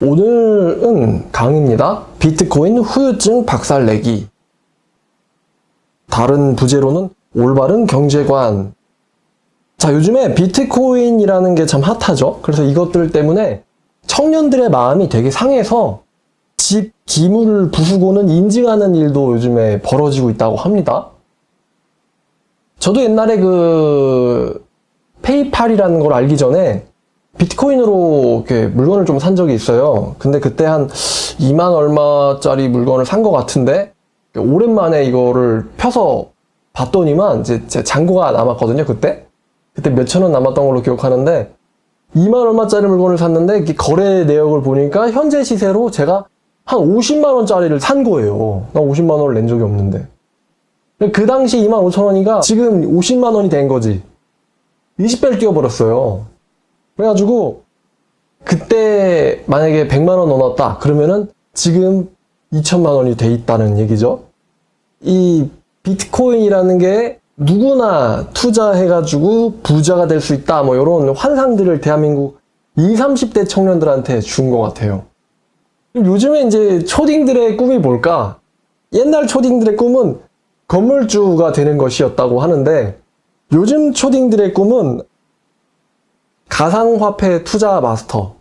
오늘은 강의입니다. 비트코인 후유증 박살내기. 다른 부제로는 올바른 경제관. 자, 요즘에 비트코인이라는 게 참 핫하죠. 그래서 이것들 때문에 청년들의 마음이 되게 상해서 집 기물을 부수고는 인증하는 일도 요즘에 벌어지고 있다고 합니다. 저도 옛날에 페이팔이라는 걸 알기 전에 비트코인으로 이렇게 물건을 좀 산 적이 있어요. 근데 그때 한 2만 얼마짜리 물건을 산 것 같은데 오랜만에 이거를 펴서 봤더니만 이제 제 잔고가 남았거든요. 그때 몇천 원 남았던 걸로 기억하는데 2만 얼마짜리 물건을 샀는데 거래 내역을 보니까 현재 시세로 제가 한 50만 원짜리를 산 거예요. 나 50만 원을 낸 적이 없는데. 그 당시 2만 5천 원이가 지금 50만 원이 된 거지. 20배를 뛰어버렸어요. 그래가지고 그때 만약에 100만 원 넣어놨다 그러면은 지금 2천만 원이 돼 있다는 얘기죠. 이 비트코인이라는 게 누구나 투자해가지고 부자가 될 수 있다 뭐 이런 환상들을 대한민국 20, 30대 청년들한테 준 것 같아요. 요즘에 이제 초딩들의 꿈이 뭘까? 옛날 초딩들의 꿈은 건물주가 되는 것이었다고 하는데 요즘 초딩들의 꿈은 가상화폐 투자 마스터.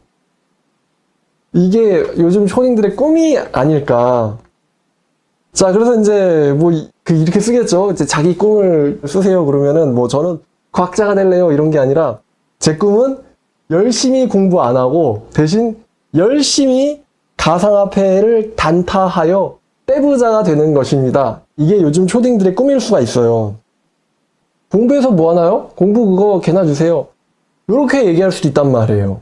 이게 요즘 초딩들의 꿈이 아닐까. 자, 그래서 이제 이렇게 쓰겠죠. 이제 자기 꿈을 쓰세요. 그러면은 저는 과학자가 될래요. 이런 게 아니라 제 꿈은 열심히 공부 안 하고 대신 열심히 가상화폐를 단타하여 떼부자가 되는 것입니다. 이게 요즘 초딩들의 꿈일 수가 있어요. 공부해서 뭐 하나요? 공부 그거 개나 주세요. 이렇게 얘기할 수도 있단 말이에요.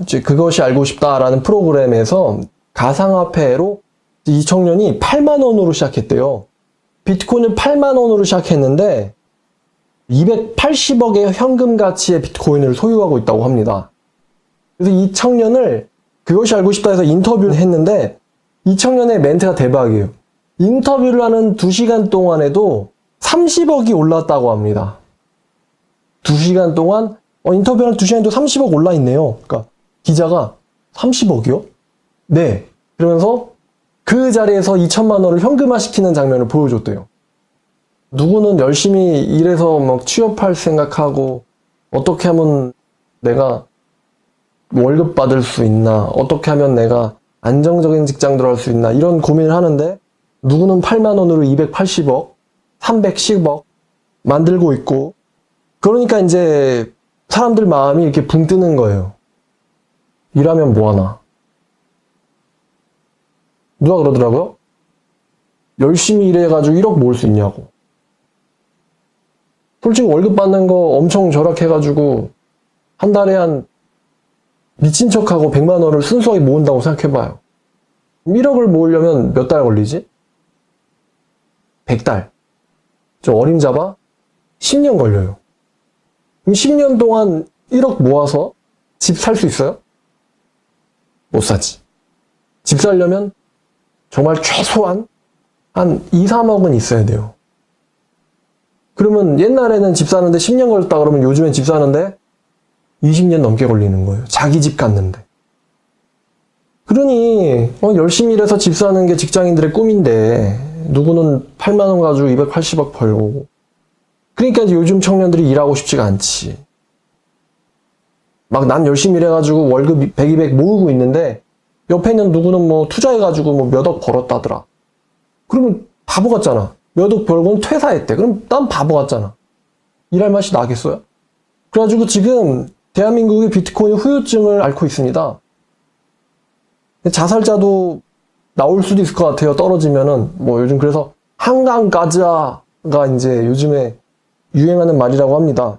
이제 그것이 알고 싶다라는 프로그램에서 가상화폐로 이 청년이 8만 원으로 시작했대요. 비트코인을 8만 원으로 시작했는데 280억의 현금 가치의 비트코인을 소유하고 있다고 합니다. 그래서 이 청년을 그것이 알고 싶다 해서 인터뷰를 했는데 이 청년의 멘트가 대박이에요. 인터뷰를 하는 2시간 동안에도 30억이 올랐다고 합니다. 2시간 동안 인터뷰하는 2시간에도 30억 올라있네요. 그러니까 기자가 30억이요? 네. 그러면서 그 자리에서 2천만 원을 현금화시키는 장면을 보여줬대요. 누구는 열심히 일해서 취업할 생각하고 어떻게 하면 내가 월급 받을 수 있나, 어떻게 하면 내가 안정적인 직장 들어갈 수 있나 이런 고민을 하는데 누구는 8만 원으로 280억, 310억 만들고 있고 그러니까 이제 사람들 마음이 이렇게 붕 뜨는 거예요. 일하면 뭐하나. 누가 그러더라고요? 열심히 일해가지고 1억 모을 수 있냐고. 솔직히 월급 받는 거 엄청 절약해가지고 한 달에 한 미친 척하고 100만 원을 순수하게 모은다고 생각해봐요. 1억을 모으려면 몇 달 걸리지? 100달. 좀 어림잡아 10년 걸려요. 그럼 10년 동안 1억 모아서 집 살 수 있어요? 못 사지. 집 살려면 정말 최소한 한 2, 3억은 있어야 돼요. 그러면 옛날에는 집 사는데 10년 걸렸다 그러면 요즘엔 집 사는데 20년 넘게 걸리는 거예요. 자기 집 갔는데. 그러니 열심히 일해서 집 사는 게 직장인들의 꿈인데 누구는 8만 원 가지고 280억 벌고 그러니까 요즘 청년들이 일하고 싶지가 않지. 난 열심히 일해가지고 월급 100, 200 모으고 있는데 옆에 있는 누구는 투자해가지고 몇 억 벌었다더라. 그러면 바보 같잖아. 몇 억 벌고는 퇴사했대. 그럼 난 바보 같잖아. 일할 맛이 나겠어요? 그래가지고 지금 대한민국의 비트코인 후유증을 앓고 있습니다. 자살자도 나올 수도 있을 것 같아요. 떨어지면은 요즘 그래서 한강가자가 이제 요즘에 유행하는 말이라고 합니다.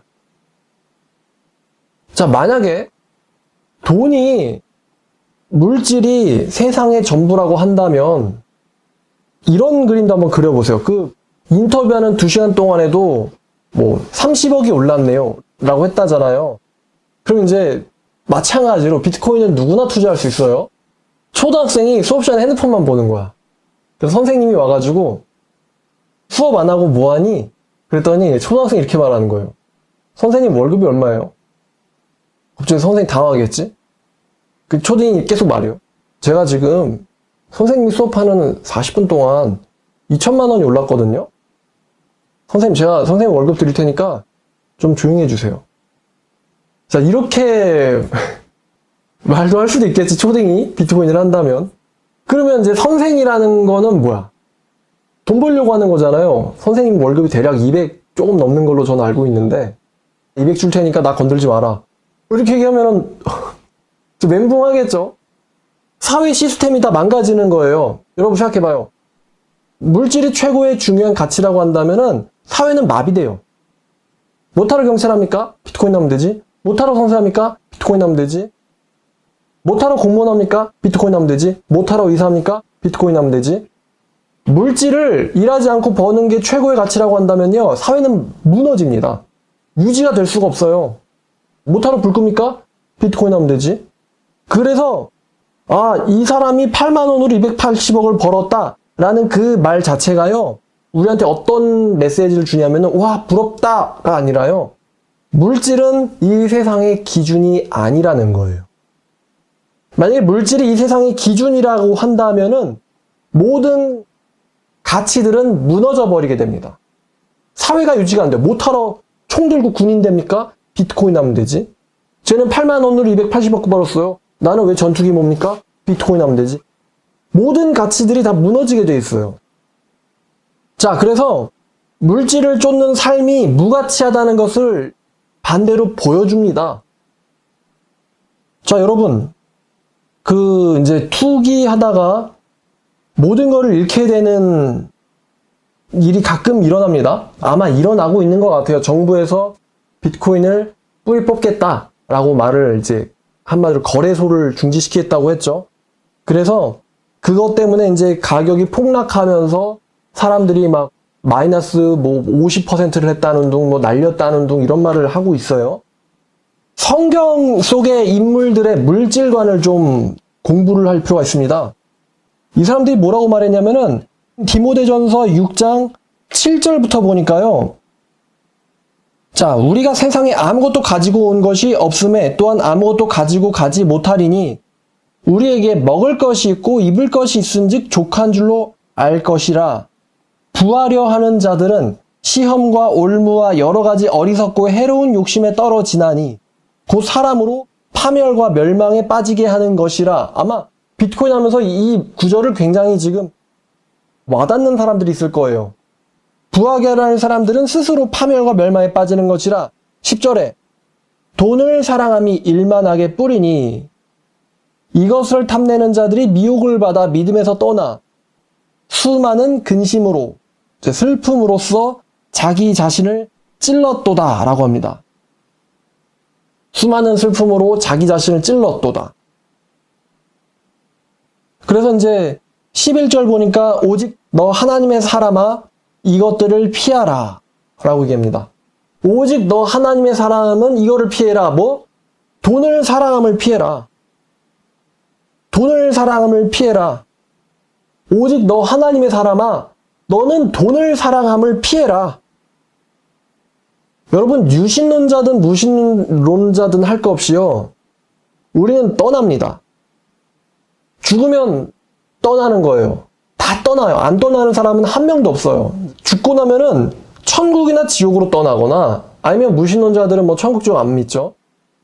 자, 만약에 돈이 물질이 세상의 전부라고 한다면 이런 그림도 한번 그려보세요. 인터뷰하는 2시간 동안에도 30억이 올랐네요 라고 했다잖아요. 그럼 이제 마찬가지로 비트코인은 누구나 투자할 수 있어요. 초등학생이 수업 시간에 핸드폰만 보는 거야. 그래서 선생님이 와가지고 수업 안 하고 뭐하니? 그랬더니 초등학생이 이렇게 말하는 거예요. 선생님 월급이 얼마예요? 갑자기 선생님 당황하겠지? 그 초딩이 계속 말해요. 제가 지금 선생님이 수업하는 40분 동안 2천만 원이 올랐거든요. 선생님, 제가 선생님 월급 드릴 테니까 좀 조용히 해주세요. 자, 이렇게 말도 할 수도 있겠지, 초딩이 비트코인을 한다면. 그러면 이제 선생이라는 거는 뭐야? 돈 벌려고 하는 거잖아요. 선생님 월급이 대략 200 조금 넘는 걸로 저는 알고 있는데 200 줄 테니까 나 건들지 마라. 이렇게 얘기하면은 좀 멘붕하겠죠? 사회 시스템이 다 망가지는 거예요. 여러분 생각해봐요. 물질이 최고의 중요한 가치라고 한다면은 사회는 마비돼요. 뭐하러 경찰합니까? 비트코인 하면 되지. 뭐하러 선생합니까? 비트코인 하면 되지. 뭐하러 공무원 합니까? 비트코인 하면 되지. 뭐하러 의사합니까? 비트코인 하면 되지. 물질을 일하지 않고 버는 게 최고의 가치라고 한다면요, 사회는 무너집니다. 유지가 될 수가 없어요. 뭐하러 불 끕니까? 비트코인 하면 되지. 그래서 이 사람이 8만 원으로 280억을 벌었다 라는 그 말 자체가요, 우리한테 어떤 메시지를 주냐면은 와 부럽다가 아니라요, 물질은 이 세상의 기준이 아니라는 거예요. 만약에 물질이 이 세상의 기준이라고 한다면은 모든 가치들은 무너져 버리게 됩니다. 사회가 유지가 안 돼요. 못하러 총 들고 군인 됩니까? 비트코인 하면 되지. 쟤는 8만 원으로 280억 벌었어요. 나는 왜 전투기 뭡니까? 비트코인 하면 되지. 모든 가치들이 다 무너지게 돼 있어요. 자, 그래서 물질을 쫓는 삶이 무가치하다는 것을 반대로 보여줍니다. 자, 여러분, 이제 투기하다가 모든 거를 잃게 되는 일이 가끔 일어납니다. 아마 일어나고 있는 것 같아요. 정부에서 비트코인을 뿌리 뽑겠다라고 말을 이제 한마디로 거래소를 중지시키겠다고 했죠. 그래서 그것 때문에 이제 가격이 폭락하면서 사람들이 막 마이너스 50%를 했다는 둥, 날렸다는 둥 이런 말을 하고 있어요. 성경 속의 인물들의 물질관을 좀 공부를 할 필요가 있습니다. 이 사람들이 뭐라고 말했냐면은 디모데전서 6장 7절부터 보니까요. 자, 우리가 세상에 아무것도 가지고 온 것이 없음에 또한 아무것도 가지고 가지 못하리니 우리에게 먹을 것이 있고 입을 것이 있은즉 족한 줄로 알 것이라. 부하려 하는 자들은 시험과 올무와 여러 가지 어리석고 해로운 욕심에 떨어지나니 곧 사람으로 파멸과 멸망에 빠지게 하는 것이라. 아마 비트코인 하면서 이 구절을 굉장히 지금 와닿는 사람들이 있을 거예요. 부하게 하는 사람들은 스스로 파멸과 멸망에 빠지는 것이라. 10절에 돈을 사랑함이 일만하게 뿌리니 이것을 탐내는 자들이 미혹을 받아 믿음에서 떠나 수많은 근심으로 슬픔으로써 자기 자신을 찔렀도다 라고 합니다. 수많은 슬픔으로 자기 자신을 찔렀도다. 그래서 이제 11절 보니까 오직 너 하나님의 사람아 이것들을 피하라 라고 얘기합니다. 오직 너 하나님의 사람은 이거를 피해라. 돈을 사랑함을 피해라. 돈을 사랑함을 피해라. 오직 너 하나님의 사람아 너는 돈을 사랑함을 피해라. 여러분, 유신론자든 무신론자든 할 거 없이요, 우리는 떠납니다. 죽으면 떠나는 거예요. 다 떠나요. 안 떠나는 사람은 한 명도 없어요. 죽고 나면은 천국이나 지옥으로 떠나거나 아니면 무신론자들은 천국 지옥 안 믿죠.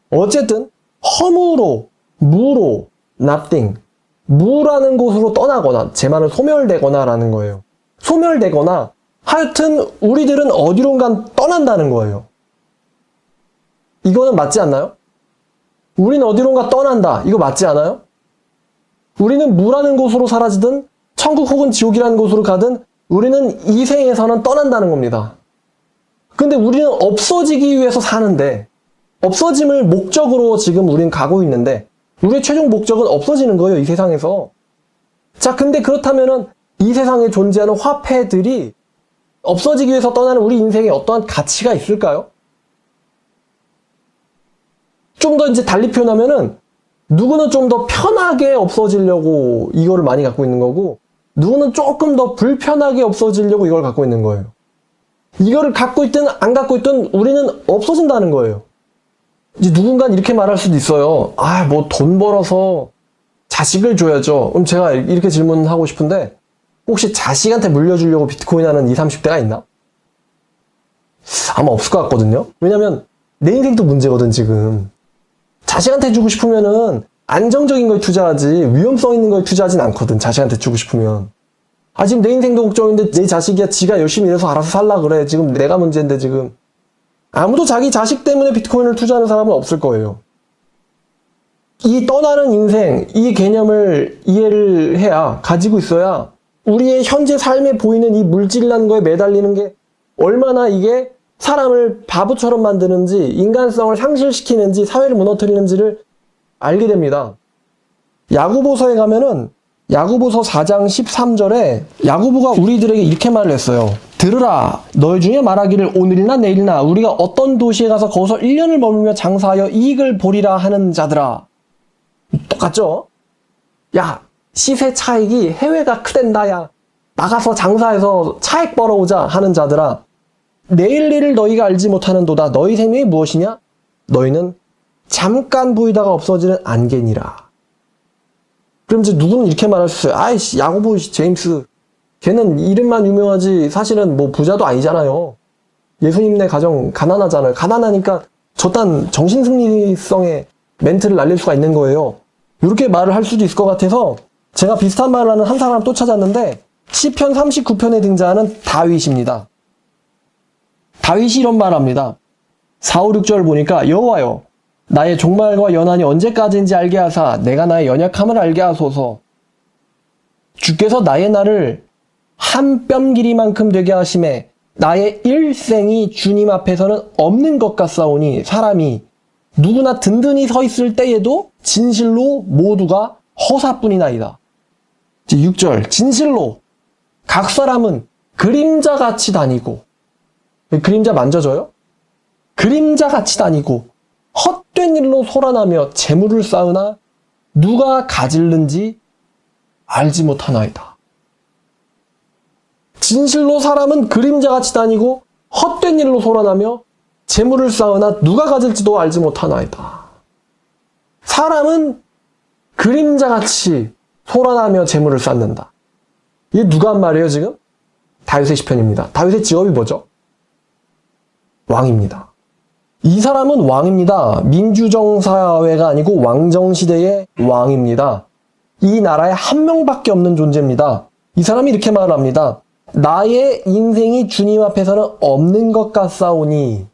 어쨌든 허무로, 무로, nothing, 무라는 곳으로 떠나거나, 제 말은 소멸되거나 라는 거예요. 소멸되거나 하여튼 우리들은 어디론가 떠난다는 거예요. 이거는 맞지 않나요? 우리는 어디론가 떠난다. 이거 맞지 않아요? 우리는 무라는 곳으로 사라지든 천국 혹은 지옥이라는 곳으로 가든 우리는 이 생에서는 떠난다는 겁니다. 근데 우리는 없어지기 위해서 사는데, 없어짐을 목적으로 지금 우리는 가고 있는데 우리의 최종 목적은 없어지는 거예요, 이 세상에서. 자, 근데 그렇다면은 이 세상에 존재하는 화폐들이 없어지기 위해서 떠나는 우리 인생에 어떠한 가치가 있을까요? 좀 더 이제 달리 표현하면은 누구는 좀 더 편하게 없어지려고 이거를 많이 갖고 있는 거고, 누구는 조금 더 불편하게 없어지려고 이걸 갖고 있는 거예요. 이거를 갖고 있든 안 갖고 있든 우리는 없어진다는 거예요. 이제 누군가는 이렇게 말할 수도 있어요. 아, 뭐 돈 벌어서 자식을 줘야죠. 그럼 제가 이렇게 질문하고 싶은데, 혹시 자식한테 물려주려고 비트코인 하는 20, 30대가 있나? 아마 없을 것 같거든요. 왜냐면 내 인생도 문제거든, 지금. 자식한테 주고 싶으면은 안정적인 거에 투자하지, 위험성 있는 거에 투자하진 않거든, 자식한테 주고 싶으면. 아, 지금 내 인생도 걱정인데 내 자식이야, 지가 열심히 일해서 알아서 살라 그래. 지금 내가 문제인데, 지금. 아무도 자기 자식 때문에 비트코인을 투자하는 사람은 없을 거예요. 이 떠나는 인생, 이 개념을 이해를 해야, 가지고 있어야 우리의 현재 삶에 보이는 이 물질이라는 거에 매달리는 게 얼마나 이게 사람을 바보처럼 만드는지, 인간성을 상실시키는지, 사회를 무너뜨리는지를 알게 됩니다. 야고보서에 가면은 야고보서 4장 13절에 야고보가 우리들에게 이렇게 말을 했어요. 들으라, 너희 중에 말하기를 오늘이나 내일이나 우리가 어떤 도시에 가서 거기서 1년을 머물며 장사하여 이익을 보리라 하는 자들아. 똑같죠? 야, 시세 차익이 해외가 크댄다, 야. 나가서 장사해서 차익 벌어오자 하는 자들아. 내일 일을 너희가 알지 못하는도다. 너희 생명이 무엇이냐? 너희는 잠깐 보이다가 없어지는 안개니라. 그럼 이제 누구는 이렇게 말할 수 있어요. 아이씨, 야고보 제임스. 걔는 이름만 유명하지 사실은 뭐 부자도 아니잖아요. 예수님네 가정 가난하잖아요. 가난하니까 저딴 정신승리성의 멘트를 날릴 수가 있는 거예요. 이렇게 말을 할 수도 있을 것 같아서 제가 비슷한 말을 하는 한 사람 또 찾았는데 시편 39편에 등장하는 다윗입니다. 다윗이 이런 말을 합니다. 4, 5, 6절 보니까 여호와여 나의 종말과 연한이 언제까지인지 알게 하사 내가 나의 연약함을 알게 하소서. 주께서 나의 날을 한 뼘 길이만큼 되게 하심에 나의 일생이 주님 앞에서는 없는 것 같사오니 사람이 누구나 든든히 서 있을 때에도 진실로 모두가 허사뿐이나이다. 6절 진실로 각 사람은 그림자같이 다니고 그림자 만져져요? 그림자같이 다니고 헛된 일로 소란하며 재물을 쌓으나 누가 가질는지 알지 못하나이다. 진실로 사람은 그림자같이 다니고 헛된 일로 소란하며 재물을 쌓으나 누가 가질지도 알지 못하나이다. 사람은 그림자같이 소란하며 재물을 쌓는다. 이게 누가 한 말이에요, 지금? 다윗의 시편입니다. 다윗의 직업이 뭐죠? 왕입니다. 이 사람은 왕입니다. 민주정사회가 아니고 왕정시대의 왕입니다. 이 나라에 한 명밖에 없는 존재입니다. 이 사람이 이렇게 말합니다. 나의 인생이 주님 앞에서는 없는 것 같사오니.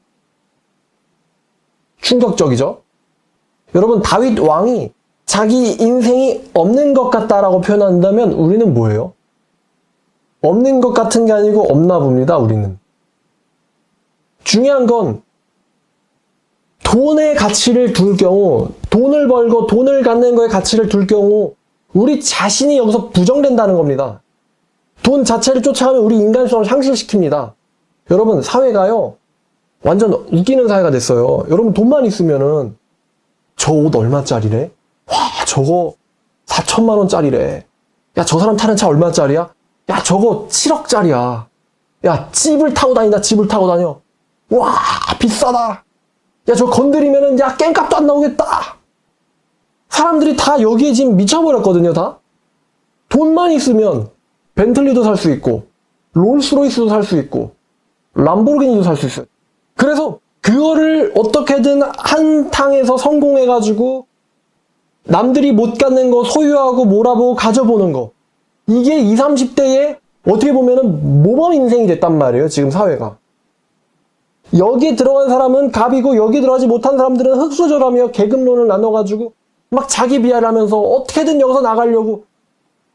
충격적이죠? 여러분, 다윗 왕이 자기 인생이 없는 것 같다라고 표현한다면 우리는 뭐예요? 없는 것 같은 게 아니고 없나 봅니다, 우리는. 중요한 건 돈의 가치를 둘 경우, 돈을 벌고 돈을 갖는 거에 가치를 둘 경우 우리 자신이 여기서 부정된다는 겁니다. 돈 자체를 쫓아가면 우리 인간성을 상실시킵니다. 여러분, 사회가요 완전 웃기는 사회가 됐어요. 여러분, 돈만 있으면은 저 옷 얼마짜리래? 와, 저거 4천만 원짜리래. 야, 저 사람 타는 차 얼마짜리야? 야, 저거 7억짜리야. 야, 집을 타고 다닌다, 집을 타고 다녀. 와, 비싸다. 야, 저 건드리면은 야, 깽값도 안 나오겠다. 사람들이 다 여기에 지금 미쳐버렸거든요, 다. 돈만 있으면 벤틀리도 살 수 있고 롤스로이스도 살 수 있고 람보르기니도 살 수 있어요. 그래서 그거를 어떻게든 한탕에서 성공해가지고 남들이 못 갖는 거 소유하고 몰아보고 가져보는 거, 이게 20, 30대에 어떻게 보면은 모범 인생이 됐단 말이에요, 지금 사회가. 여기에 들어간 사람은 갑이고 여기에 들어가지 못한 사람들은 흑수저라며 계급론을 나눠가지고 막 자기 비하를 하면서 어떻게든 여기서 나가려고.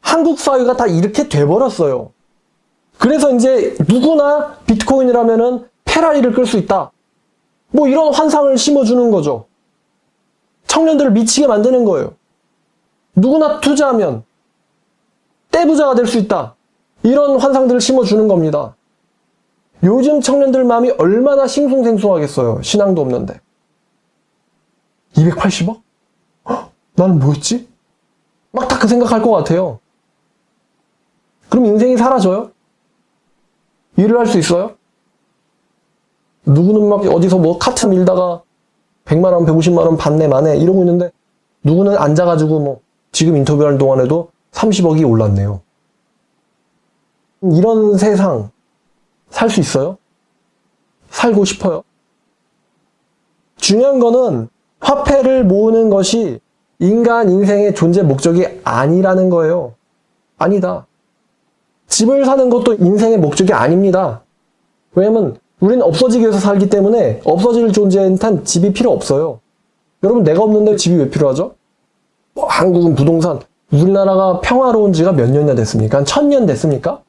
한국 사회가 다 이렇게 돼버렸어요. 그래서 이제 누구나 비트코인을 하면은 페라리를 끌 수 있다. 뭐 이런 환상을 심어주는 거죠. 청년들을 미치게 만드는 거예요. 누구나 투자하면 떼부자가 될 수 있다. 이런 환상들을 심어주는 겁니다. 요즘 청년들 마음이 얼마나 싱숭생숭하겠어요. 신앙도 없는데. 280억? 헉, 나는 뭐였지? 막 다 그 생각할 것 같아요. 그럼 인생이 사라져요? 일을 할 수 있어요? 누구는 막 어디서 뭐 카트 밀다가 100만 원, 150만 원 받네 마네 이러고 있는데 누구는 앉아가지고 뭐 지금 인터뷰하는 동안에도 30억이 올랐네요. 이런 세상 살 수 있어요? 살고 싶어요? 중요한 거는 화폐를 모으는 것이 인간 인생의 존재 목적이 아니라는 거예요. 아니다. 집을 사는 것도 인생의 목적이 아닙니다. 왜냐면 우리는 없어지기 위해서 살기 때문에 없어질 존재한텐 집이 필요 없어요. 여러분 내가 없는데 집이 왜 필요하죠? 한국은 부동산, 우리나라가 평화로운 지가 몇 년이나 됐습니까? 한 1000년 됐습니까?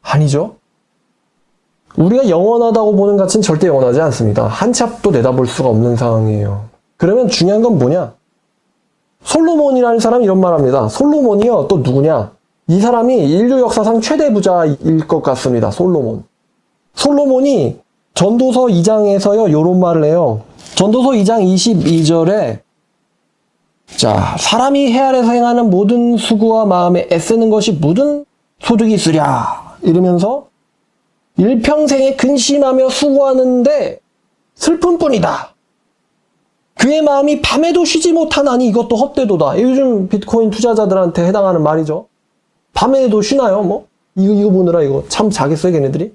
아니죠. 우리가 영원하다고 보는 가치는 절대 영원하지 않습니다. 한 치 앞도 내다볼 수가 없는 상황이에요. 그러면 중요한 건 뭐냐? 솔로몬이라는 사람이 이런 말 합니다. 솔로몬이요, 또 누구냐? 이 사람이 인류 역사상 최대 부자일 것 같습니다. 솔로몬. 솔로몬이 전도서 2장에서요, 요런 말을 해요. 전도서 2장 22절에 자, 사람이 해 아래서 행하는 모든 수고와 마음에 애쓰는 것이 무슨 소득이 있으랴 이러면서 일평생에 근심하며 수고하는데 슬픔뿐이다. 그의 마음이 밤에도 쉬지 못하나니 이것도 헛되도다. 요즘 비트코인 투자자들한테 해당하는 말이죠. 밤에도 쉬나요? 뭐 이거 보느라 이거 참 자겠어요 걔네들이.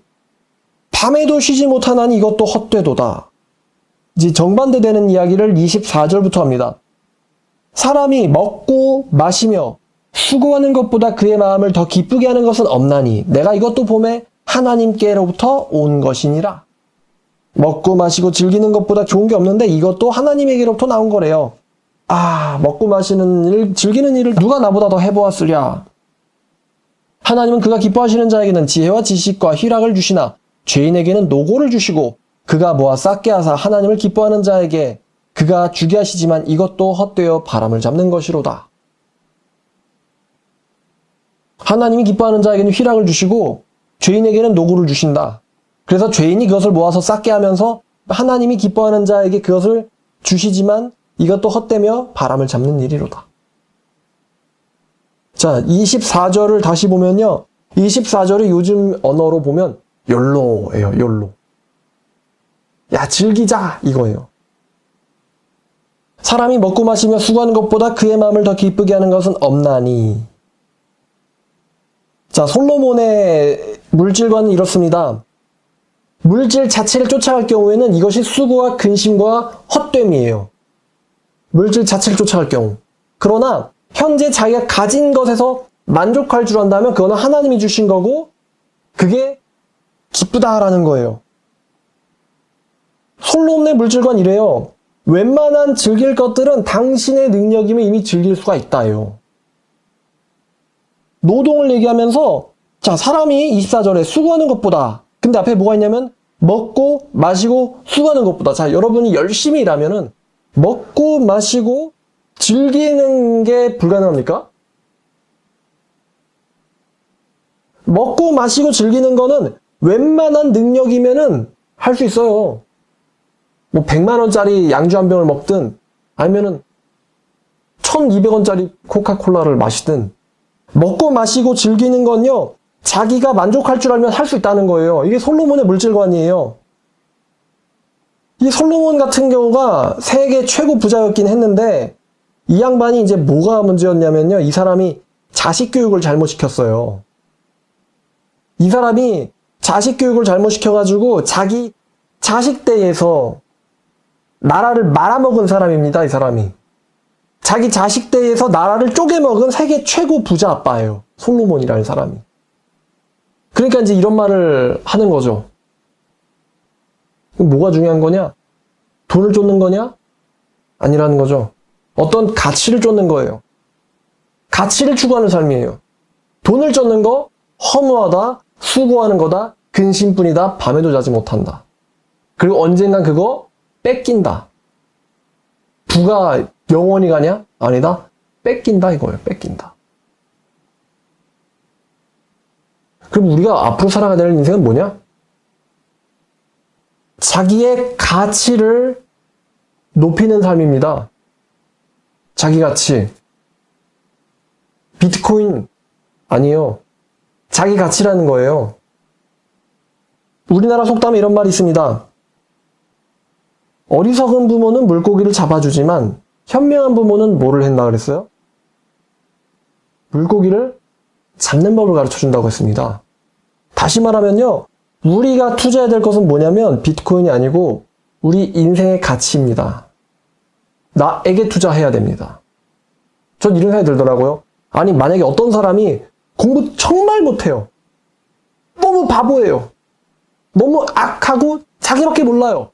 밤에도 쉬지 못하나니 이것도 헛되도다. 이제 정반대되는 이야기를 24절부터 합니다. 사람이 먹고 마시며 수고하는 것보다 그의 마음을 더 기쁘게 하는 것은 없나니 내가 이것도 봄에 하나님께로부터 온 것이니라. 먹고 마시고 즐기는 것보다 좋은 게 없는데 이것도 하나님에게로부터 나온 거래요. 아, 먹고 마시는 일, 즐기는 일을 누가 나보다 더 해보았으랴. 하나님은 그가 기뻐하시는 자에게는 지혜와 지식과 희락을 주시나 죄인에게는 노고를 주시고 그가 모아 쌓게 하사 하나님을 기뻐하는 자에게 그가 주게 하시지만 이것도 헛되어 바람을 잡는 것이로다. 하나님이 기뻐하는 자에게는 희락을 주시고 죄인에게는 노고를 주신다. 그래서 죄인이 그것을 모아서 쌓게 하면서 하나님이 기뻐하는 자에게 그것을 주시지만 이것도 헛되며 바람을 잡는 일이로다. 자, 24절을 다시 보면요. 24절이 요즘 언어로 보면 욜로예요. 욜로. 야, 즐기자 이거예요. 사람이 먹고 마시며 수고하는 것보다 그의 마음을 더 기쁘게 하는 것은 없나니. 자, 솔로몬의 물질관은 이렇습니다. 물질 자체를 쫓아갈 경우에는 이것이 수고와 근심과 헛됨이에요. 물질 자체를 쫓아갈 경우. 그러나 현재 자기가 가진 것에서 만족할 줄 안다면 그거는 하나님이 주신 거고 그게 기쁘다라는 거예요. 솔로몬의 물질관 이래요. 웬만한 즐길 것들은 당신의 능력이면 이미 즐길 수가 있다요. 노동을 얘기하면서 자, 사람이 24절에 수고하는 것보다 근데 앞에 뭐가 있냐면 먹고 마시고 수고하는 것보다 자, 여러분이 열심히 일하면은 먹고 마시고 즐기는 게 불가능합니까? 먹고 마시고 즐기는 거는 웬만한 능력이면은 할 수 있어요. 뭐 100만 원짜리 양주 한 병을 먹든 아니면은 1200원짜리 코카콜라를 마시든 먹고 마시고 즐기는 건요. 자기가 만족할 줄 알면 할 수 있다는 거예요. 이게 솔로몬의 물질관이에요. 이 솔로몬 같은 경우가 세계 최고 부자였긴 했는데 이 양반이 이제 뭐가 문제였냐면요. 이 사람이 자식 교육을 잘못 시켰어요. 이 사람이 자식 교육을 잘못 시켜가지고 자기 자식 때에서 나라를 말아먹은 사람입니다. 이 사람이. 자기 자식 때에서 나라를 쪼개먹은 세계 최고 부자 아빠예요. 솔로몬이라는 사람이. 그러니까 이제 이런 말을 하는 거죠. 뭐가 중요한 거냐? 돈을 쫓는 거냐? 아니라는 거죠. 어떤 가치를 쫓는 거예요. 가치를 추구하는 삶이에요. 돈을 쫓는 거 허무하다, 수고하는 거다, 근심뿐이다, 밤에도 자지 못한다. 그리고 언젠간 그거 뺏긴다. 부가 영원히 가냐? 아니다. 뺏긴다 이거예요. 뺏긴다. 그럼 우리가 앞으로 살아가야 될 인생은 뭐냐? 자기의 가치를 높이는 삶입니다. 자기 가치. 비트코인 아니에요. 자기 가치라는 거예요. 우리나라 속담에 이런 말이 있습니다. 어리석은 부모는 물고기를 잡아주지만 현명한 부모는 뭐를 했나 그랬어요? 물고기를 잡는 법을 가르쳐준다고 했습니다. 다시 말하면요, 우리가 투자해야 될 것은 뭐냐면 비트코인이 아니고 우리 인생의 가치입니다. 나에게 투자해야 됩니다. 전 이런 생각이 들더라고요. 아니, 만약에 어떤 사람이 공부 정말 못해요. 너무 바보예요. 너무 악하고 자기밖에 몰라요.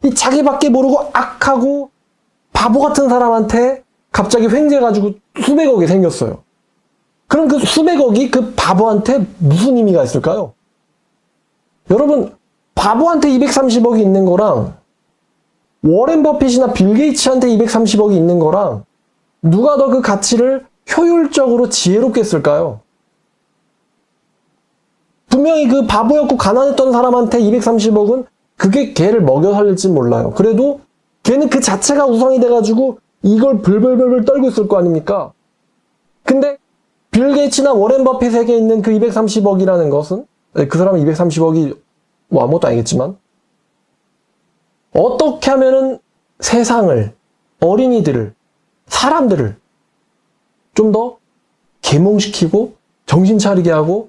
이 자기밖에 모르고 악하고 바보 같은 사람한테 갑자기 횡재해가지고 수백억이 생겼어요. 그럼 그 수백억이 그 바보한테 무슨 의미가 있을까요? 여러분, 바보한테 230억이 있는 거랑 워렌 버핏이나 빌 게이츠한테 230억이 있는 거랑 누가 더 그 가치를 효율적으로 지혜롭게 쓸까요? 분명히 그 바보였고 가난했던 사람한테 230억은 그게 걔를 먹여 살릴지 몰라요. 그래도 걔는 그 자체가 우상이 돼가지고 이걸 불불불불 떨고 있을 거 아닙니까? 근데 빌 게이츠나 워렌 버핏에게 있는 그 230억이라는 것은, 그 사람은 230억이 뭐 아무것도 아니겠지만, 어떻게 하면은 세상을, 어린이들을, 사람들을 좀 더 계몽시키고 정신 차리게 하고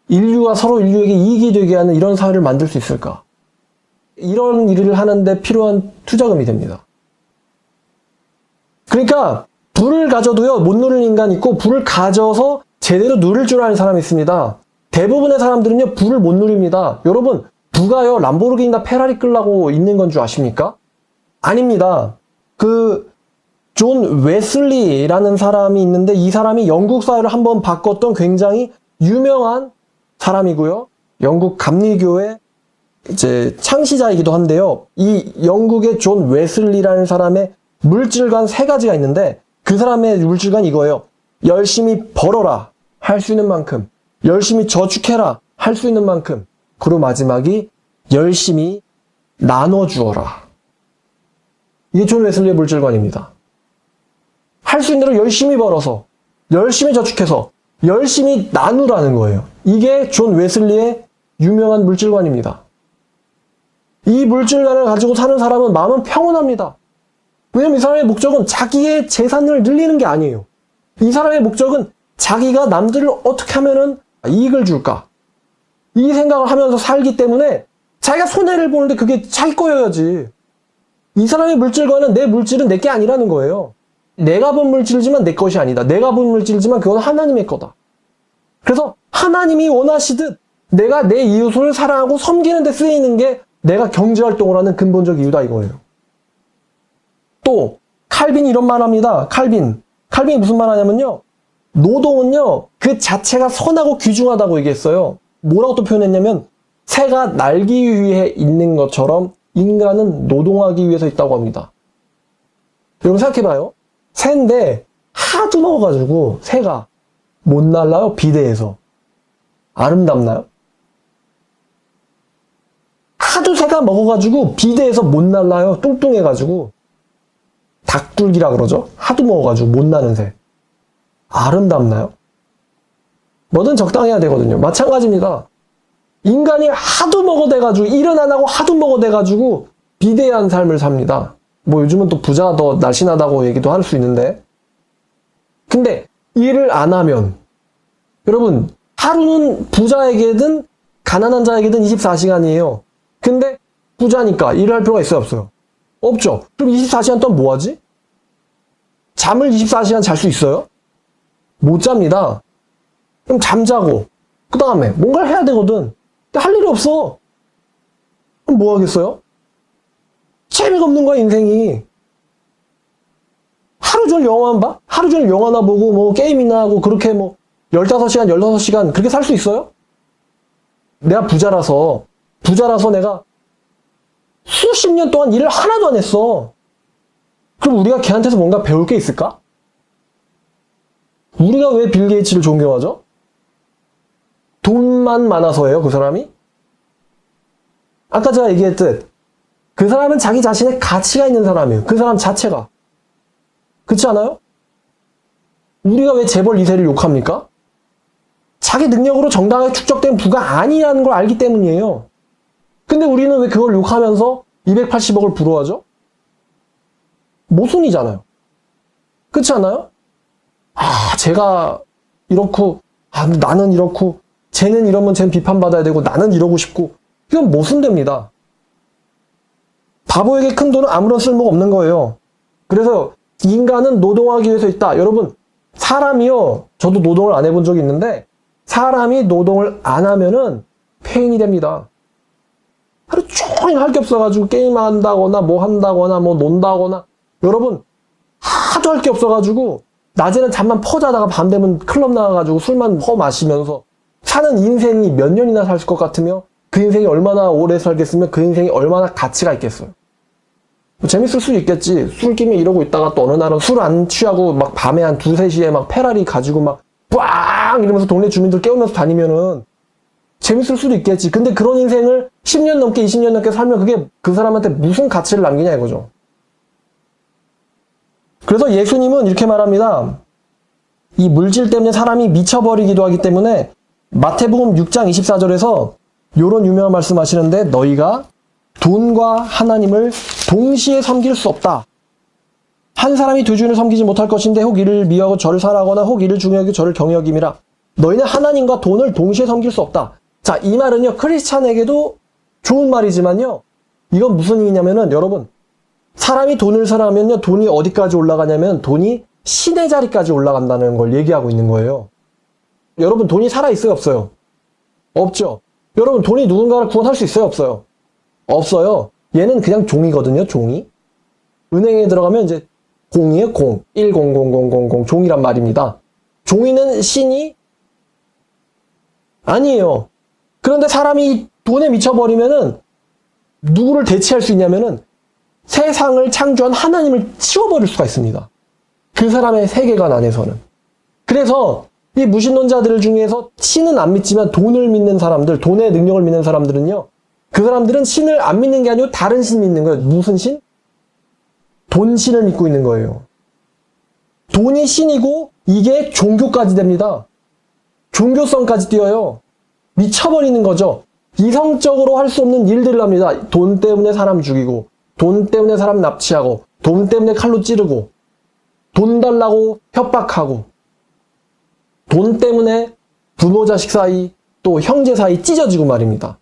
인류가 서로 인류에게 이익이 되게 하는 이런 사회를 만들 수 있을까? 이런 일을 하는데 필요한 투자금이 됩니다. 그러니까 불을 가져도요, 못 누를 인간이 있고 불을 가져서 제대로 누릴 줄 아는 사람이 있습니다. 대부분의 사람들은요, 불을 못 누립니다. 여러분, 누가요, 람보르기니나 페라리 끌라고 있는 건 줄 아십니까? 아닙니다. 존 웨슬리라는 사람이 있는데 이 사람이 영국 사회를 한번 바꿨던 굉장히 유명한 사람이고요. 영국 감리교의 이제 창시자이기도 한데요. 이 영국의 존 웨슬리라는 사람의 물질관 세 가지가 있는데 그 사람의 물질관 이거예요. 열심히 벌어라. 할 수 있는 만큼. 열심히 저축해라. 할 수 있는 만큼. 그리고 마지막이 열심히 나눠주어라. 이게 존 웨슬리의 물질관입니다. 할 수 있는 대로 열심히 벌어서, 열심히 저축해서, 열심히 나누라는 거예요. 이게 존 웨슬리의 유명한 물질관입니다. 이 물질관을 가지고 사는 사람은 마음은 평온합니다. 왜냐면 이 사람의 목적은 자기의 재산을 늘리는 게 아니에요. 이 사람의 목적은 자기가 남들을 어떻게 하면은 이익을 줄까? 이 생각을 하면서 살기 때문에 자기가 손해를 보는데 그게 자기 거여야지. 이 사람의 물질관은 내 물질은 내 게 아니라는 거예요. 내가 본 물질이지만 내 것이 아니다. 내가 본 물질이지만 그건 하나님의 거다. 그래서 하나님이 원하시듯 내가 내 이웃을 사랑하고 섬기는 데 쓰이는 게 내가 경제활동을 하는 근본적 이유다 이거예요. 또 칼빈이 이런 말 합니다. 칼빈이 무슨 말 하냐면요. 노동은요. 그 자체가 선하고 귀중하다고 얘기했어요. 뭐라고 또 표현했냐면 새가 날기 위해 있는 것처럼 인간은 노동하기 위해서 있다고 합니다. 여러분 생각해봐요. 새인데 하도 먹어가지고 새가 못 날라요? 비대해서. 아름답나요? 하도 새가 먹어가지고 비대해서 못 날라요? 뚱뚱해가지고. 닭둘기라 그러죠? 하도 먹어가지고 못 나는 새. 아름답나요? 뭐든 적당해야 되거든요. 마찬가지입니다. 인간이 하도 먹어대가지고 일은 안 하고 하도 먹어대가지고 비대한 삶을 삽니다. 뭐 요즘은 또 부자가 더 날씬하다고 얘기도 할 수 있는데 근데 일을 안 하면 여러분 하루는 부자에게든 가난한 자에게든 24시간이에요. 근데 부자니까 일을 할 필요가 있어요 없어요? 없죠. 그럼 24시간 동안 뭐 하지? 잠을 24시간 잘 수 있어요? 못 잡니다. 그럼 잠자고 그 다음에 뭔가를 해야 되거든. 근데 할 일이 없어. 그럼 뭐 하겠어요? 재미가 없는 거야 인생이. 하루 종일 영화만 봐? 하루 종일 영화나 보고 뭐 게임이나 하고 그렇게 뭐 15시간 16시간 그렇게 살 수 있어요? 내가 부자라서 내가 수십 년 동안 일을 하나도 안 했어. 그럼 우리가 걔한테서 뭔가 배울 게 있을까? 우리가 왜 빌 게이츠를 존경하죠? 돈만 많아서예요, 그 사람이? 아까 제가 얘기했듯 그 사람은 자기 자신의 가치가 있는 사람이에요. 그 사람 자체가. 그렇지 않아요? 우리가 왜 재벌 2세를 욕합니까? 자기 능력으로 정당하게 축적된 부가 아니라는 걸 알기 때문이에요. 근데 우리는 왜 그걸 욕하면서 280억을 부러워하죠? 모순이잖아요. 그렇지 않아요? 제가 이렇고, 나는 이렇고, 쟤는 이러면 쟤는 비판받아야 되고, 나는 이러고 싶고, 이건 모순됩니다. 바보에게 큰 돈은 아무런 쓸모가 없는 거예요. 그래서 인간은 노동하기 위해서 있다. 여러분, 사람이요, 저도 노동을 안 해본 적이 있는데, 사람이 노동을 안 하면은 폐인이 됩니다. 하루 종일 할 게 없어가지고 게임한다거나 뭐 한다거나 뭐 논다거나, 여러분 하도 할 게 없어가지고 낮에는 잠만 퍼자다가 밤 되면 클럽 나가가지고 술만 퍼 마시면서 사는 인생이 몇 년이나 살 것 같으며 그 인생이 얼마나 오래 살겠으며 그 인생이 얼마나 가치가 있겠어요. 뭐 재밌을 수도 있겠지. 술김에 이러고 있다가 또 어느 날은 술 안 취하고 막 밤에 한 2, 3시에 막 페라리 가지고 막 빵 이러면서 동네 주민들 깨우면서 다니면은 재밌을 수도 있겠지. 근데 그런 인생을 10년 넘게 20년 넘게 살면 그게 그 사람한테 무슨 가치를 남기냐 이거죠. 그래서 예수님은 이렇게 말합니다. 이 물질 때문에 사람이 미쳐버리기도 하기 때문에 마태복음 6장 24절에서 이런 유명한 말씀 하시는데, 너희가 돈과 하나님을 동시에 섬길 수 없다. 한 사람이 두 주인을 섬기지 못할 것인데 혹 이를 미워하고 저를 사랑하거나 혹 이를 중요하게 저를 경외하기미라. 너희는 하나님과 돈을 동시에 섬길 수 없다. 자, 이 말은요, 크리스찬에게도 좋은 말이지만요, 이건 무슨 의미냐면은, 여러분, 사람이 돈을 사랑하면요, 돈이 어디까지 올라가냐면 돈이 신의 자리까지 올라간다는 걸 얘기하고 있는 거예요. 여러분, 돈이 살아있어요, 없어요? 없죠. 여러분, 돈이 누군가를 구원할 수 있어요, 없어요? 없어요. 얘는 그냥 종이거든요, 종이. 은행에 들어가면 이제 공이에요, 공. 100000 종이란 말입니다. 종이는 신이 아니에요. 그런데 사람이 돈에 미쳐버리면은 누구를 대체할 수 있냐면은 세상을 창조한 하나님을 치워버릴 수가 있습니다. 그 사람의 세계관 안에서는. 그래서 이 무신론자들 중에서 신은 안 믿지만 돈을 믿는 사람들, 돈의 능력을 믿는 사람들은요, 그 사람들은 신을 안 믿는 게 아니고 다른 신 믿는 거예요. 무슨 신? 돈신을 믿고 있는 거예요. 돈이 신이고 이게 종교까지 됩니다. 종교성까지 띄어요. 미쳐버리는 거죠. 이성적으로 할 수 없는 일들을 합니다. 돈 때문에 사람 죽이고, 돈 때문에 사람 납치하고, 돈 때문에 칼로 찌르고, 돈 달라고 협박하고, 돈 때문에 부모 자식 사이 또 형제 사이 찢어지고 말입니다.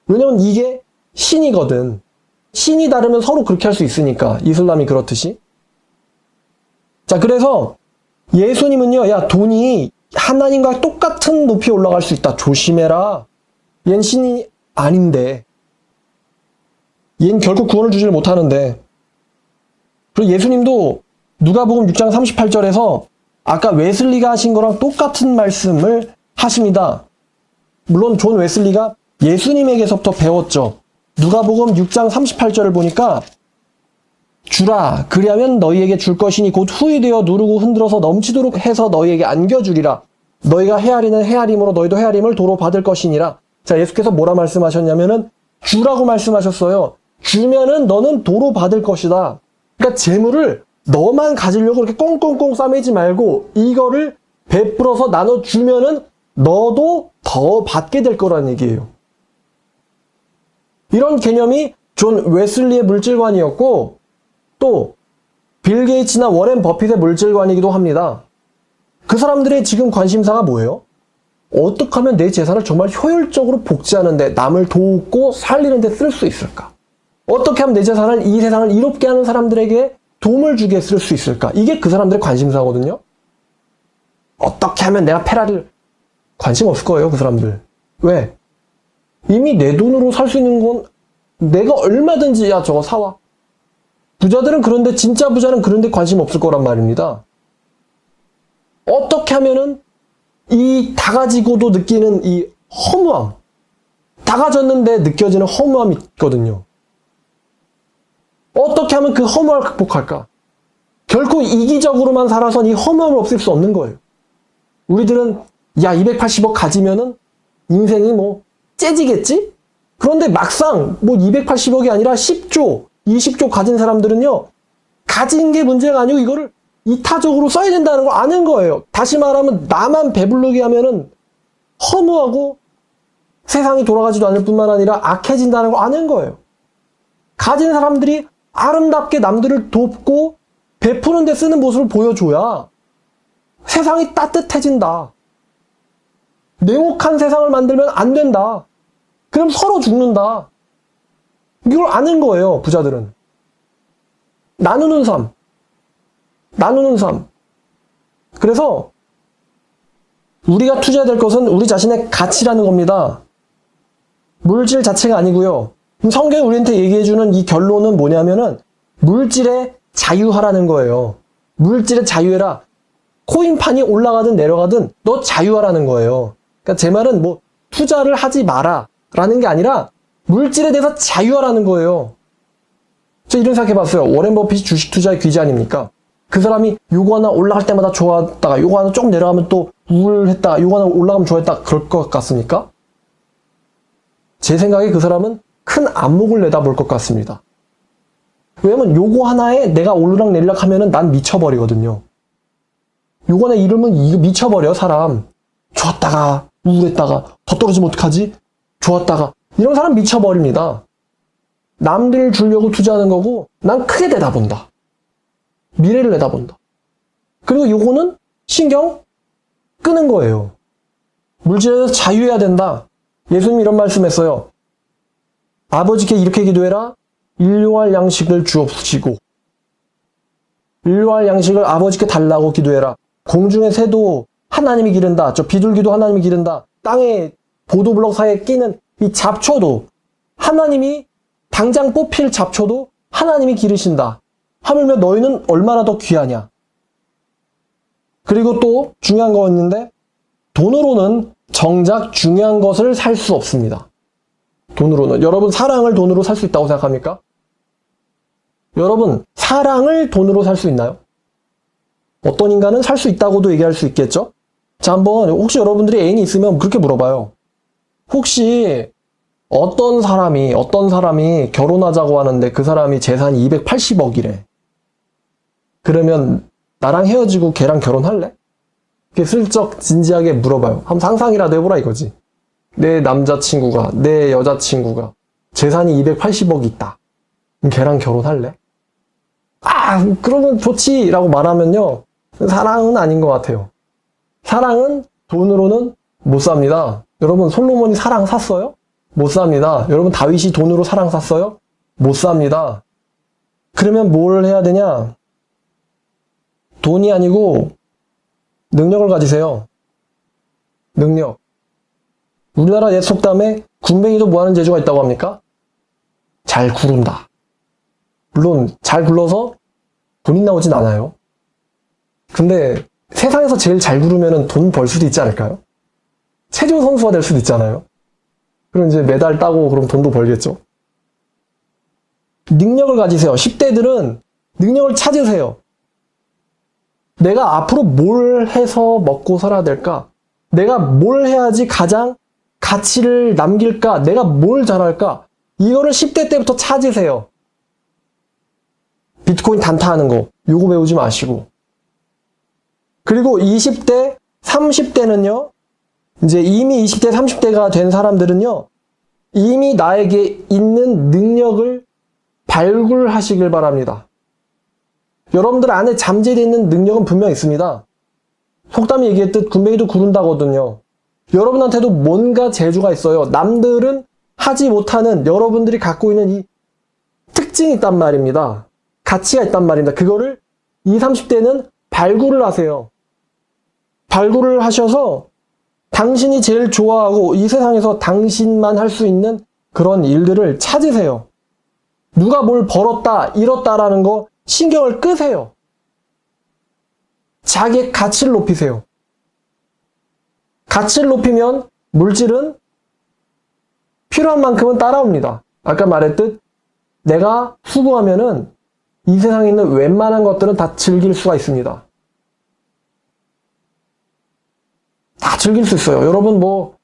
왜냐면 이게 신이거든. 신이 다르면 서로 그렇게 할 수 있으니까. 이슬람이 그렇듯이. 자, 그래서 예수님은요, 야, 돈이 하나님과 똑같은 높이에 올라갈 수 있다. 조심해라. 얜 신이 아닌데. 얜 결국 구원을 주질 못하는데. 그리고 예수님도 누가복음 6장 38절에서 아까 웨슬리가 하신 거랑 똑같은 말씀을 하십니다. 물론 존 웨슬리가 예수님에게서부터 배웠죠. 누가복음 6장 38절을 보니까 주라, 그리하면 너희에게 줄 것이니 곧 후히 되어 누르고 흔들어서 넘치도록 해서 너희에게 안겨주리라. 너희가 헤아리는 헤아림으로 너희도 헤아림을 도로 받을 것이니라. 자, 예수께서 뭐라 말씀하셨냐면은 주라고 말씀하셨어요. 주면은 너는 도로 받을 것이다. 그러니까 재물을 너만 가지려고 그렇게 꽁꽁꽁 싸매지 말고 이거를 베풀어서 나눠주면은 너도 더 받게 될 거라는 얘기예요. 이런 개념이 존 웨슬리의 물질관이었고, 또 빌 게이츠나 워렌 버핏의 물질관이기도 합니다. 그 사람들의 지금 관심사가 뭐예요? 어떻게 하면 내 재산을 정말 효율적으로 복제하는데, 남을 돕고 살리는 데 쓸 수 있을까? 어떻게 하면 내 재산을, 이 세상을 이롭게 하는 사람들에게 도움을 주게 쓸 수 있을까? 이게 그 사람들의 관심사거든요. 어떻게 하면 내가 페라리를, 관심 없을 거예요, 그 사람들. 왜? 이미 내 돈으로 살 수 있는 건 내가 얼마든지, 야, 저거 사와. 부자들은 그런데, 진짜 부자는 그런데 관심 없을 거란 말입니다. 어떻게 하면은 이 다 가지고도 느끼는 이 허무함, 다 가졌는데 느껴지는 허무함이 있거든요. 어떻게 하면 그 허무함을 극복할까? 결코 이기적으로만 살아선 이 허무함을 없앨 수 없는 거예요. 우리들은 야, 280억 가지면은 인생이 뭐 째지겠지? 그런데 막상 뭐 280억이 아니라 10조, 20조 가진 사람들은요, 가진 게 문제가 아니고 이거를 이타적으로 써야 된다는 걸 아는 거예요. 다시 말하면 나만 배부르게 하면은 허무하고 세상이 돌아가지도 않을 뿐만 아니라 악해진다는 걸 아는 거예요. 가진 사람들이 아름답게 남들을 돕고 베푸는 데 쓰는 모습을 보여줘야 세상이 따뜻해진다. 냉혹한 세상을 만들면 안 된다. 그럼 서로 죽는다. 이걸 아는 거예요, 부자들은. 나누는 삶. 나누는 삶. 그래서 우리가 투자해야 될 것은 우리 자신의 가치라는 겁니다. 물질 자체가 아니고요. 성경이 우리한테 얘기해주는 이 결론은 뭐냐면은 물질의 자유하라는 거예요. 물질의 자유해라. 코인판이 올라가든 내려가든 너 자유하라는 거예요. 그러니까 제 말은 뭐 투자를 하지 마라 라는 게 아니라 물질에 대해서 자유하라는 거예요. 저 이런 생각 해봤어요. 워렌 버핏이 주식 투자의 귀재 아닙니까? 그 사람이 요거 하나 올라갈 때마다 좋아했다가 요거 하나 조금 내려가면 또 우울했다가 요거 하나 올라가면 좋아했다 그럴 것 같습니까? 제 생각에 그 사람은 큰 안목을 내다볼 것 같습니다. 왜냐면 요거 하나에 내가 오르락 내리락 하면은 난 미쳐버리거든요. 요거 하나 잃으면 이거 미쳐버려, 사람. 좋았다가 우울했다가 더 떨어지면 어떡하지? 좋았다가 이런 사람 미쳐버립니다. 남들 주려고 투자하는 거고 난 크게 내다본다. 미래를 내다본다. 그리고 요거는 신경 끄는 거예요. 물질에서 자유해야 된다. 예수님이 이런 말씀했어요. 아버지께 이렇게 기도해라. 일용할 양식을 주옵시고 일용할 양식을 아버지께 달라고 기도해라. 공중의 새도 하나님이 기른다. 저 비둘기도 하나님이 기른다. 땅에 보도블럭 사이에 끼는 이 잡초도 하나님이 당장 뽑힐 잡초도 하나님이 기르신다. 하물며 너희는 얼마나 더 귀하냐. 그리고 또 중요한 거 있는데 돈으로는 정작 중요한 것을 살 수 없습니다. 돈으로는. 여러분 사랑을 돈으로 살 수 있다고 생각합니까? 여러분 사랑을 돈으로 살 수 있나요? 어떤 인간은 살 수 있다고도 얘기할 수 있겠죠? 자, 한번 혹시 여러분들이 애인이 있으면 그렇게 물어봐요. 혹시 어떤 사람이 결혼하자고 하는데 그 사람이 재산이 280억이래. 그러면 나랑 헤어지고 걔랑 결혼할래? 이렇게 슬쩍 진지하게 물어봐요. 한번 상상이라도 해보라 이거지. 내 남자친구가, 내 여자친구가 재산이 280억이 있다. 그럼 걔랑 결혼할래? 아, 그러면 좋지! 라고 말하면요. 사랑은 아닌 것 같아요. 사랑은 돈으로는 못 삽니다. 여러분, 솔로몬이 사랑 샀어요? 못 삽니다. 여러분, 다윗이 돈으로 사랑 샀어요? 못 삽니다. 그러면 뭘 해야 되냐? 돈이 아니고 능력을 가지세요. 능력. 우리나라 옛 속담에 군뱅이도 뭐하는 재주가 있다고 합니까? 잘 구른다. 물론 잘 굴러서 돈이 나오진 않아요. 근데 세상에서 제일 잘 구르면 돈 벌 수도 있지 않을까요? 체조 선수가 될 수도 있잖아요. 그럼 이제 메달 따고 그럼 돈도 벌겠죠. 능력을 가지세요. 10대들은 능력을 찾으세요. 내가 앞으로 뭘 해서 먹고 살아야 될까? 내가 뭘 해야지 가장 가치를 남길까? 내가 뭘 잘할까? 이거를 10대 때부터 찾으세요. 비트코인 단타하는 거 요거 배우지 마시고. 그리고 20대, 30대는요. 이제 이미 20대, 30대가 된 사람들은요. 이미 나에게 있는 능력을 발굴하시길 바랍니다. 여러분들 안에 잠재되어 있는 능력은 분명 있습니다. 속담이 얘기했듯 군뱅이도 구른다거든요. 여러분한테도 뭔가 재주가 있어요. 남들은 하지 못하는 여러분들이 갖고 있는 이 특징이 있단 말입니다. 가치가 있단 말입니다. 그거를 20, 30대는 발굴을 하세요. 발굴을 하셔서 당신이 제일 좋아하고 이 세상에서 당신만 할 수 있는 그런 일들을 찾으세요. 누가 뭘 벌었다, 잃었다라는 거 신경을 끄세요. 자기의 가치를 높이세요. 가치를 높이면 물질은 필요한 만큼은 따라옵니다. 아까 말했듯 내가 수고하면은 이 세상에 있는 웬만한 것들은 다 즐길 수가 있습니다. 다 즐길 수 있어요. 여러분 뭐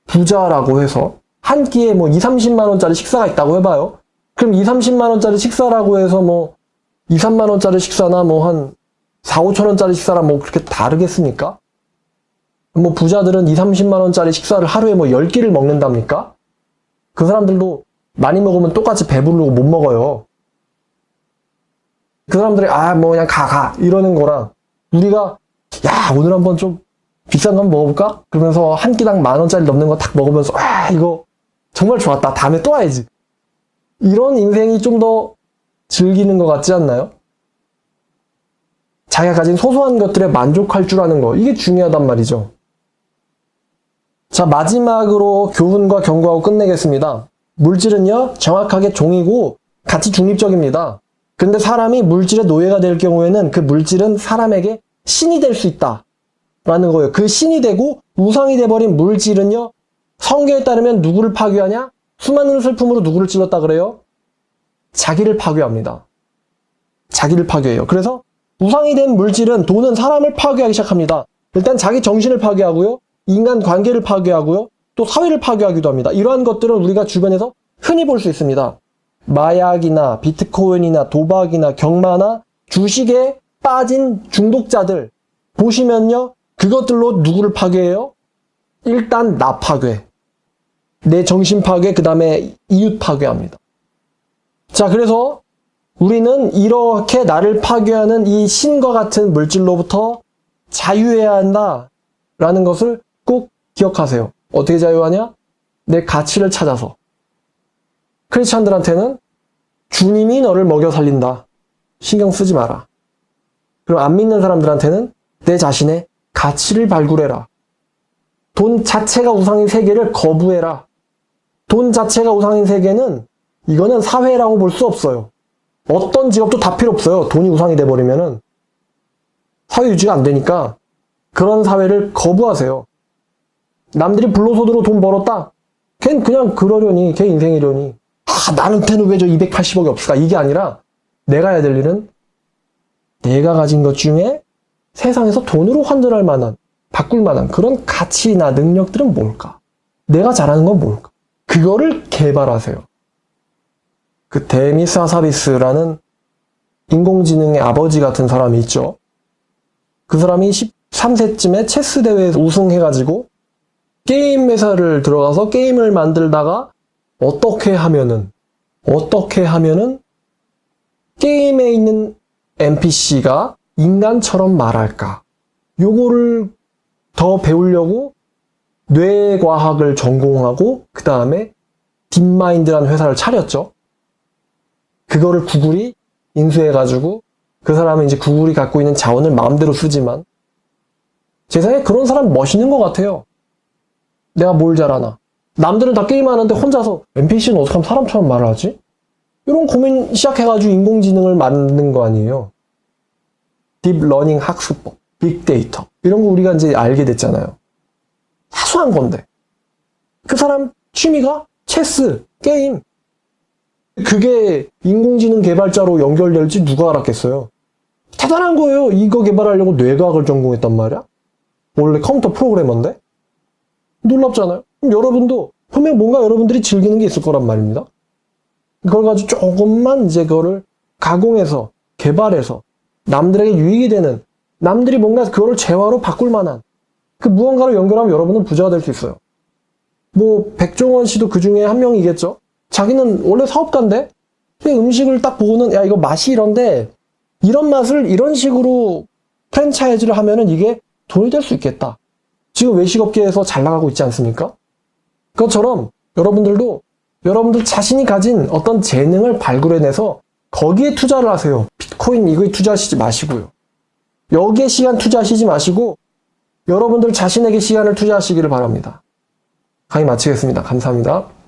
부자라고 해서 한 끼에 뭐 2, 30만 원짜리 식사가 있다고 해봐요. 그럼 2, 30만 원짜리 식사라고 해서 뭐 2, 3만 원짜리 식사나 뭐 한 4, 5천 원짜리 식사랑 뭐 그렇게 다르겠습니까? 뭐 부자들은 2, 30만 원짜리 식사를 하루에 뭐 10끼를 먹는답니까? 그 사람들도 많이 먹으면 똑같이 배부르고 못 먹어요. 그 사람들이 뭐 그냥 가 이러는 거랑 우리가 야 오늘 한번 좀 비싼 거 한번 먹어볼까? 그러면서 한 끼당 10,000원짜리 넘는 거 탁 먹으면서 이거 정말 좋았다. 다음에 또 와야지. 이런 인생이 좀 더 즐기는 것 같지 않나요? 자기가 가진 소소한 것들에 만족할 줄 아는 거. 이게 중요하단 말이죠. 자, 마지막으로 교훈과 경고하고 끝내겠습니다. 물질은요, 정확하게 종이고 가치 중립적입니다. 근데 사람이 물질의 노예가 될 경우에는 그 물질은 사람에게 신이 될 수 있다. 라는 거예요. 그 신이 되고 우상이 돼버린 물질은요, 성경에 따르면 누구를 파괴하냐? 수많은 슬픔으로 누구를 찔렀다 그래요? 자기를 파괴합니다. 자기를 파괴해요. 그래서 우상이 된 물질은 돈은 사람을 파괴하기 시작합니다. 일단 자기 정신을 파괴하고요. 인간 관계를 파괴하고요. 또 사회를 파괴하기도 합니다. 이러한 것들은 우리가 주변에서 흔히 볼 수 있습니다. 마약이나 비트코인이나 도박이나 경마나 주식에 빠진 중독자들 보시면요. 그것들로 누구를 파괴해요? 일단 나 파괴. 내 정신 파괴, 그 다음에 이웃 파괴합니다. 자, 그래서 우리는 이렇게 나를 파괴하는 이 신과 같은 물질로부터 자유해야 한다라는 것을 꼭 기억하세요. 어떻게 자유하냐? 내 가치를 찾아서. 크리스찬들한테는 주님이 너를 먹여 살린다. 신경 쓰지 마라. 그리고 안 믿는 사람들한테는 내 자신의 가치를 발굴해라. 돈 자체가 우상인 세계를 거부해라. 돈 자체가 우상인 세계는 이거는 사회라고 볼 수 없어요. 어떤 직업도 다 필요 없어요. 돈이 우상이 돼버리면은 사회 유지가 안 되니까 그런 사회를 거부하세요. 남들이 불로소득으로 돈 벌었다? 걘 그냥 그러려니, 걔 인생이려니. 나한테는 왜 저 280억이 없을까? 이게 아니라 내가 해야 될 일은 내가 가진 것 중에 세상에서 돈으로 환전할 만한, 바꿀 만한 그런 가치나 능력들은 뭘까? 내가 잘하는 건 뭘까? 그거를 개발하세요. 그 데미스 하사비스라는 인공지능의 아버지 같은 사람이 있죠. 그 사람이 13세쯤에 체스 대회에서 우승해가지고 게임 회사를 들어가서 게임을 만들다가 어떻게 하면은 게임에 있는 NPC가 인간처럼 말할까? 요거를 더 배우려고 뇌과학을 전공하고 그 다음에 딥마인드라는 회사를 차렸죠. 그거를 구글이 인수해가지고 그 사람은 이제 구글이 갖고 있는 자원을 마음대로 쓰지만 제 생각에 그런 사람 멋있는 것 같아요. 내가 뭘 잘하나? 남들은 다 게임하는데 혼자서 NPC는 어떻게 하면 사람처럼 말을 하지? 이런 고민 시작해가지고 인공지능을 만든 거 아니에요. 딥러닝 학습법, 빅데이터 이런 거 우리가 이제 알게 됐잖아요. 사소한 건데 그 사람 취미가 체스, 게임. 그게 인공지능 개발자로 연결될지 누가 알았겠어요. 대단한 거예요. 이거 개발하려고 뇌과학을 전공했단 말이야. 원래 컴퓨터 프로그래머인데. 놀랍잖아요. 그럼 여러분도 분명 뭔가 여러분들이 즐기는 게 있을 거란 말입니다. 그걸 가지고 조금만 이제 그거를 가공해서 개발해서 남들에게 유익이 되는, 남들이 뭔가 그거를 재화로 바꿀 만한 그 무언가를 연결하면 여러분은 부자가 될 수 있어요. 뭐 백종원 씨도 그 중에 한 명이겠죠. 자기는 원래 사업가인데 음식을 딱 보고는 야 이거 맛이 이런데 이런 맛을 이런 식으로 프랜차이즈를 하면은 이게 돈이 될 수 있겠다. 지금 외식업계에서 잘 나가고 있지 않습니까? 그것처럼 여러분들도 여러분들 자신이 가진 어떤 재능을 발굴해내서 거기에 투자를 하세요. 비트코인 이거에 투자하시지 마시고요. 여기에 시간 투자하시지 마시고 여러분들 자신에게 시간을 투자하시기를 바랍니다. 강의 마치겠습니다. 감사합니다.